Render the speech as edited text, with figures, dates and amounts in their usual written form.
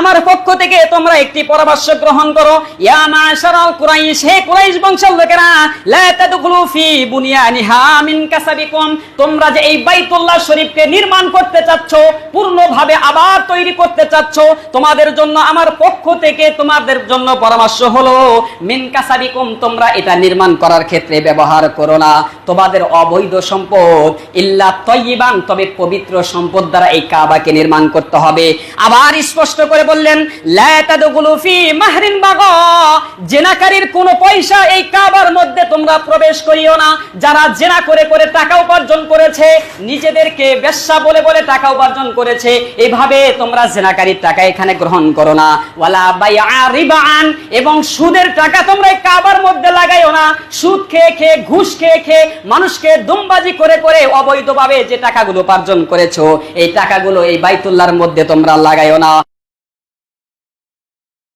আমার পক্ষ থেকে তোমরা একটি পরামর্শ গ্রহণ করো। ইয়া মাশারাল কুরাইশ, হে কুরাইশ বংশের লোকেরা, লা তাদখুলু ফি বুনিয়ানিহা মিন কাসাবিকুম, তোমরা যে এই বাইতুল্লাহ শরীফকে নির্মাণ করতে চাচ্ছ, পূর্ণভাবে আবার তৈরি করতে চাচ্ছ, তোমাদের জন্য আমার পক্ষ থেকে তোমাদের জন্য পরামর্শ হলো মিন কাসাবিকুম, তোমরা এটা নির্মাণ করার ক্ষেত্রে ব্যবহার করো না তোমাদের অবৈধ সম্পদ, ইল্লা তাইয়িবান, তবে পবিত্র সম্পদ দ্বারা এই কাবাকে নির্মাণ করতে হবে। আবার স্পষ্ট করে বললেন লা তাদখুলু ফি মাহরিন বাগা, জেনাকারীর কোনো পয়সা এই কাবার মধ্যে তোমরা প্রবেশ করিও না। যারা জেনা করে করে টাকা উপার্জন করেছে, নিজেদেরকে বেশ্যা বলে বলে টাকা উপার্জন করেছে, এইভাবে তোমরা জেনাকারীর টাকা এখানে গ্রহণ করো না। ওয়ালা বাইআ রিবান, এবং সুদের টাকা তোমরা এই কাবার মধ্যে লাগাইও না। সুদ খেয়ে খেয়ে, ঘুষ খেয়ে খেয়ে, মানুষকে দুমবাজি করে করে অবৈধভাবে যে টাকাগুলো উপার্জন করেছো, এই টাকাগুলো এই বাইতুল্লাহর মধ্যে তোমরা লাগাইও না।